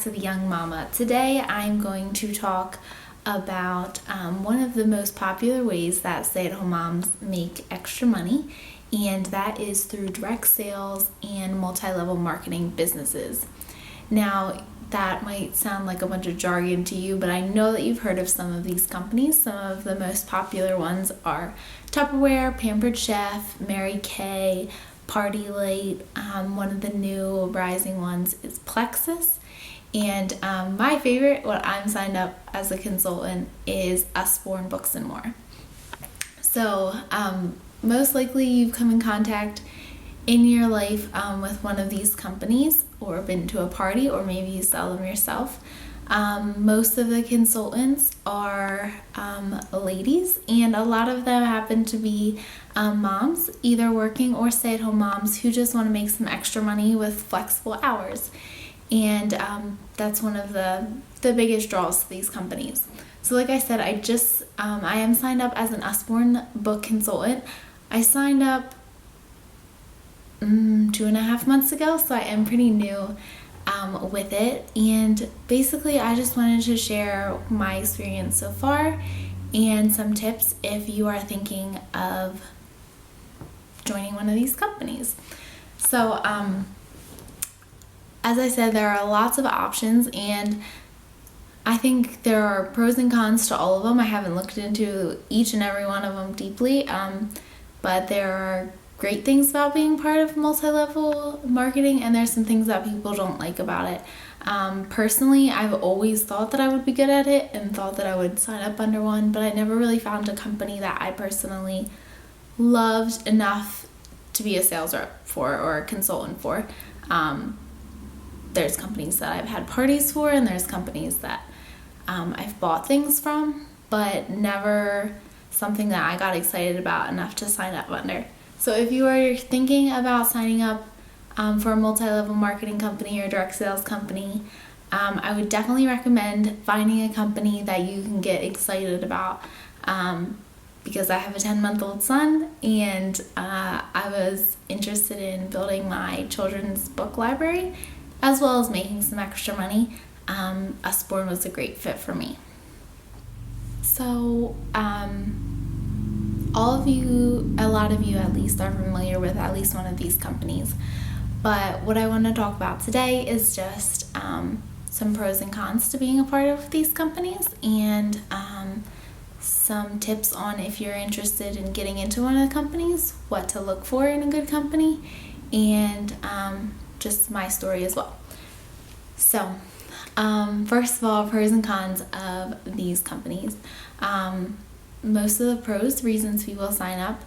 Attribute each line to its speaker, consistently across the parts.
Speaker 1: to the Young Mama. Today I'm going to talk about one of the most popular ways that stay-at-home moms make extra money, and that is through direct sales and multi-level marketing businesses. Now, that might sound like a bunch of jargon to you, but I know that you've heard of some of these companies. Some of the most popular ones are Tupperware, Pampered Chef, Mary Kay, Party Light. One of the new rising ones is Plexus. And my favorite, what I'm signed up as a consultant, is Usborne Books and More. So most likely you've come in contact in your life with one of these companies, or been to a party, or maybe you sell them yourself. Most of the consultants are ladies, and a lot of them happen to be moms, either working or stay-at-home moms who just want to make some extra money with flexible hours. And that's one of the biggest draws to these companies. So like I said, I am signed up as an Usborne book consultant. I signed up 2.5 months ago, so I am pretty new with it. And basically I just wanted to share my experience so far and some tips if you are thinking of joining one of these companies. So as I said, there are lots of options, and I think there are pros and cons to all of them. I haven't looked into each and every one of them deeply, but there are great things about being part of multi-level marketing, and there's some things that people don't like about it. Personally, I've always thought that I would be good at it and thought that I would sign up under one, but I never really found a company that I personally loved enough to be a sales rep for or a consultant for. There's companies that I've had parties for, and there's companies that I've bought things from, but never something that I got excited about enough to sign up under. So if you are thinking about signing up for a multi-level marketing company or direct sales company, I would definitely recommend finding a company that you can get excited about, because I have a 10-month-old son, and I was interested in building my children's book library as well as making some extra money. Usborne was a great fit for me. So a lot of you at least are familiar with at least one of these companies, but what I want to talk about today is just some pros and cons to being a part of these companies, and some tips on if you're interested in getting into one of the companies, what to look for in a good company, and just my story as well. So first of all, pros and cons of these companies. Most of the pros, reasons people sign up,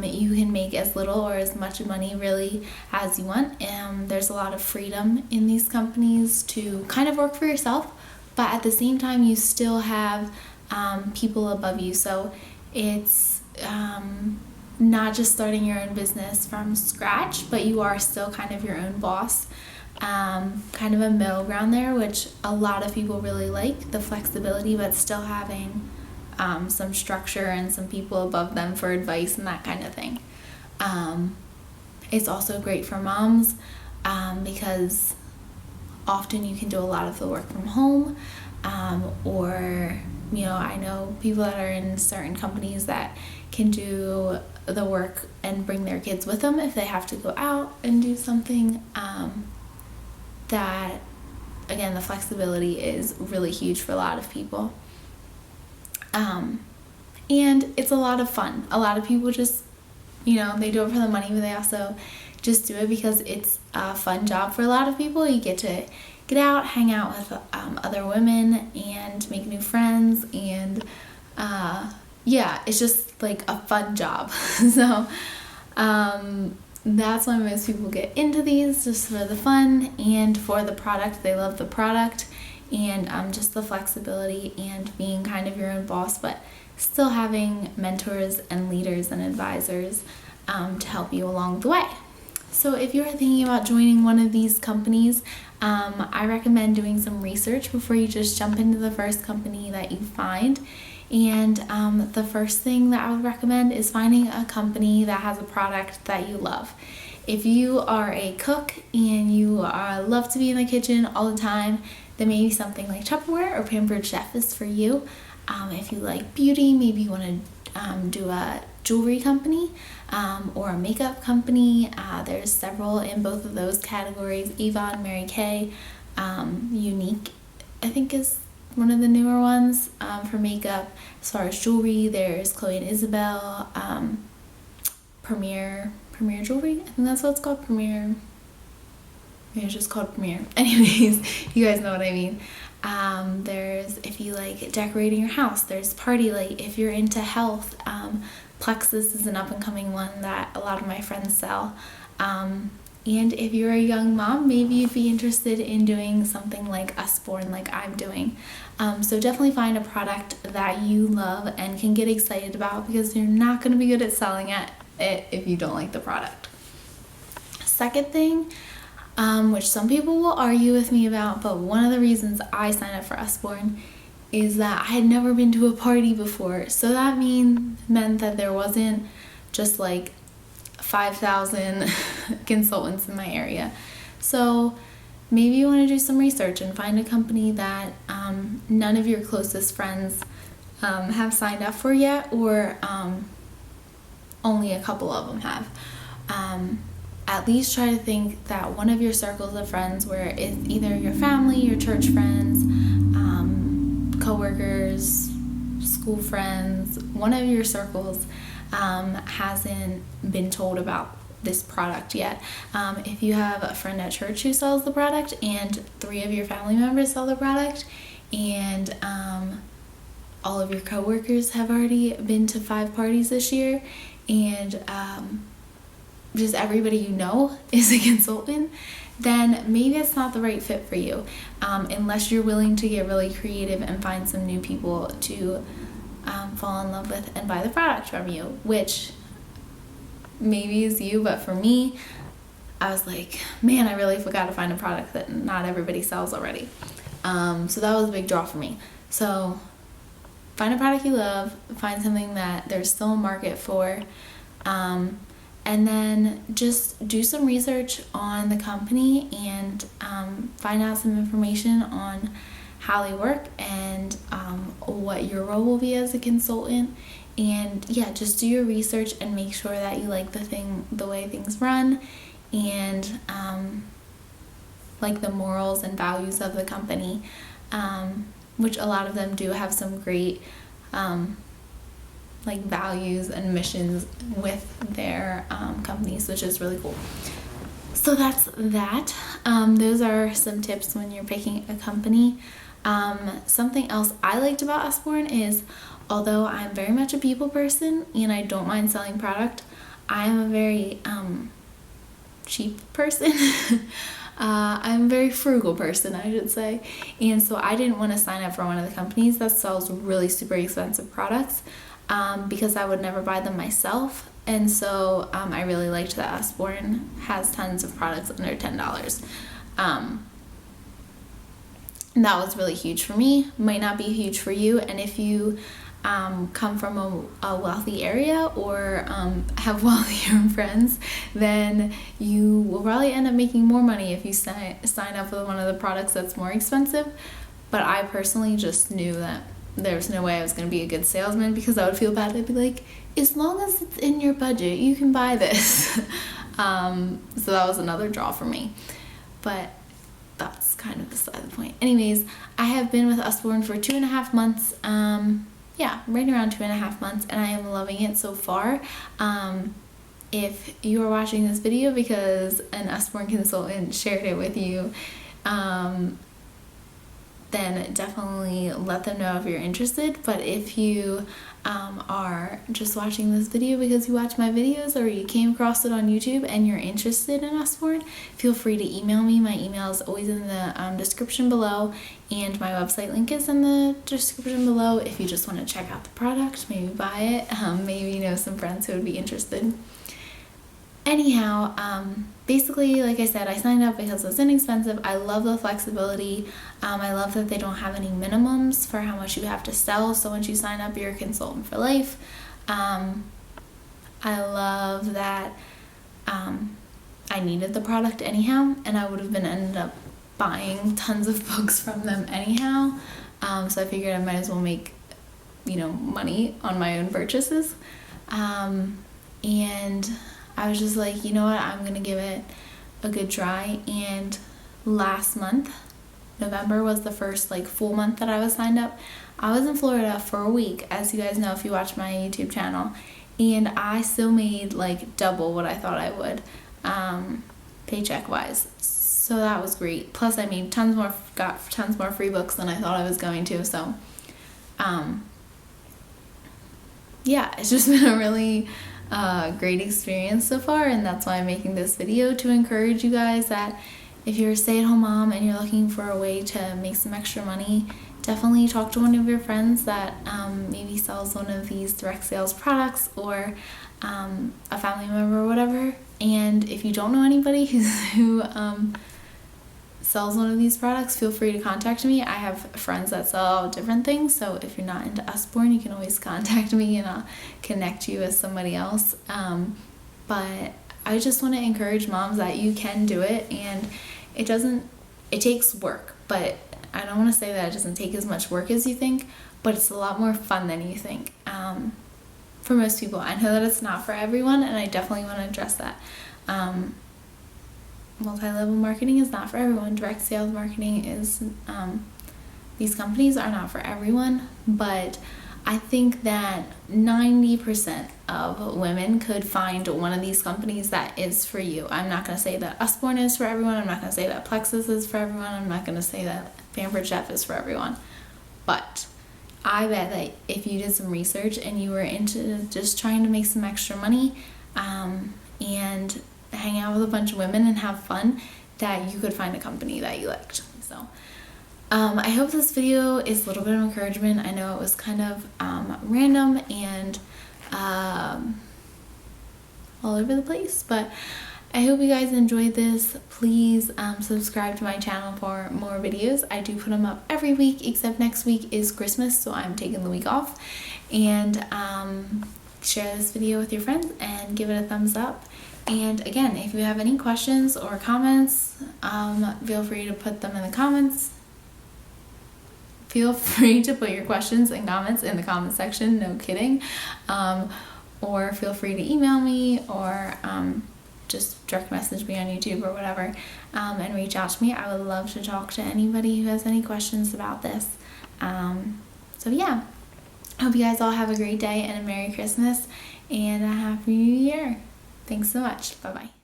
Speaker 1: you can make as little or as much money really as you want. There's a lot of freedom in these companies to kind of work for yourself, but at the same time you still have people above you. So it's not just starting your own business from scratch, but you are still kind of your own boss. Kind of a middle ground there, which a lot of people really like, the flexibility, but still having some structure and some people above them for advice and that kind of thing. It's also great for moms because often you can do a lot of the work from home, or I know people that are in certain companies that can do the work and bring their kids with them if they have to go out and do something. That, again, the flexibility is really huge for a lot of people. And it's a lot of fun. A lot of people just, they do it for the money, but they also just do it because it's a fun job for a lot of people. You get to get out, hang out with other women, and make new friends, and it's just like a fun job. So that's why most people get into these, just for the fun and for the product. They love the product, and just the flexibility and being kind of your own boss, but still having mentors and leaders and advisors to help you along the way. So if you're thinking about joining one of these companies, I recommend doing some research before you just jump into the first company that you find. And the first thing that I would recommend is finding a company that has a product that you love. if you are a cook and you love to be in the kitchen all the time, then maybe something like Tupperware or Pampered Chef is for you. If you like beauty, maybe you want to do a jewelry company or a makeup company. There's several in both of those categories. Avon, Mary Kay, Unique, I think, is one of the newer ones for makeup. As far as jewelry, there's Chloe and Isabel, Premier Jewelry. I think that's what it's called. Premier. Maybe it's just called Premier. Anyways, you guys know what I mean. There's, if you like decorating your house, there's Party Light. If you're into health, Plexus is an up-and-coming one that a lot of my friends sell. And if you're a young mom, maybe you'd be interested in doing something like Usborne, like I'm doing. So definitely find a product that you love and can get excited about, because you're not going to be good at selling it if you don't like the product. Second thing, which some people will argue with me about, but one of the reasons I signed up for Usborne is that I had never been to a party before. So that meant that there wasn't just like 5,000 consultants in my area. So maybe you want to do some research and find a company that none of your closest friends have signed up for yet, or only a couple of them have. At least try to think that one of your circles of friends, where it's either your family, your church friends, coworkers, school friends, one of your circles hasn't been told about this product yet. If you have a friend at church who sells the product and 3 of your family members sell the product, and all of your coworkers have already been to 5 parties this year, and just everybody you know is a consultant, then maybe it's not the right fit for you, unless you're willing to get really creative and find some new people to fall in love with and buy the product from you, which maybe is you, but for me, I was like, man, I really forgot to find a product that not everybody sells already. So that was a big draw for me. So find a product you love, find something that there's still a market for, and then just do some research on the company and find out some information on how they work and what your role will be as a consultant. And yeah, just do your research and make sure that you like the way things run, and like the morals and values of the company, which a lot of them do have some great like values and missions with their companies, which is really cool. So that's that. Those are some tips when you're picking a company. Something else I liked about Usborne is, although I'm very much a people person and I don't mind selling product, I am a very cheap person. I'm a very frugal person, I should say. And so I didn't want to sign up for one of the companies that sells really super expensive products, because I would never buy them myself. And so I really liked that Usborne has tons of products under $10. And that was really huge for me. Might not be huge for you. And if you come from a wealthy area or have wealthier friends, then you will probably end up making more money if you sign up with one of the products that's more expensive. But I personally just knew that there's no way I was going to be a good salesman, because I would feel bad. I'd be like, as long as it's in your budget, you can buy this. So that was another draw for me. But that's kind of beside the point. Anyways, I have been with Usborne for 2.5 months. Yeah, right around 2.5 months, and I am loving it so far. If you are watching this video because an Usborne consultant shared it with you, then definitely let them know if you're interested. But if you are just watching this video because you watch my videos or you came across it on YouTube and you're interested in Usborne, feel free to email me. My email is always in the description below, and my website link is in the description below if you just want to check out the product, maybe buy it, maybe you know some friends who would be interested. Anyhow, basically, like I said, I signed up because it's inexpensive. I love the flexibility. I love that they don't have any minimums for how much you have to sell. So once you sign up, you're a consultant for life. I love that I needed the product anyhow, and I would have been ended up buying tons of books from them anyhow. So I figured I might as well make, money on my own purchases. And I was just like, you know what, I'm gonna give it a good try. And last month, November, was the first full month that I was signed up. I was in Florida for a week, as you guys know if you watch my YouTube channel, and I still made double what I thought I would, paycheck wise. So that was great. Plus I made got tons more free books than I thought I was going to. So yeah, it's just been a really great experience so far, and that's why I'm making this video, to encourage you guys that if you're a stay-at-home mom and you're looking for a way to make some extra money, definitely talk to one of your friends that maybe sells one of these direct sales products, or a family member or whatever. And if you don't know anybody who sells one of these products, feel free to contact me. I have friends that sell different things, so if you're not into Usborne, you can always contact me and I'll connect you with somebody else. But I just want to encourage moms that you can do it, and it takes work, but I don't want to say that it doesn't take as much work as you think, but it's a lot more fun than you think. For most people. I know that it's not for everyone, and I definitely want to address that. Multi-level marketing is not for everyone. Direct sales marketing is, these companies are not for everyone, but I think that 90% of women could find one of these companies that is for you. I'm not going to say that Usborne is for everyone. I'm not going to say that Plexus is for everyone. I'm not going to say that Pampered Chef is for everyone. But I bet that if you did some research and you were into just trying to make some extra money, and hang out with a bunch of women and have fun, that you could find a company that you liked. So I hope this video is a little bit of encouragement. I know it was kind of random and all over the place, but I hope you guys enjoyed this. Please subscribe to my channel for more videos. I do put them up every week, except next week is Christmas, so I'm taking the week off. And share this video with your friends and give it a thumbs up. And again, if you have any questions or comments, feel free to put them in the comments. Feel free to put your questions and comments in the comment section, no kidding. Or feel free to email me, or just direct message me on YouTube or whatever, and reach out to me. I would love to talk to anybody who has any questions about this. So yeah, I hope you guys all have a great day and a Merry Christmas and a Happy New Year. Thanks so much. Bye-bye.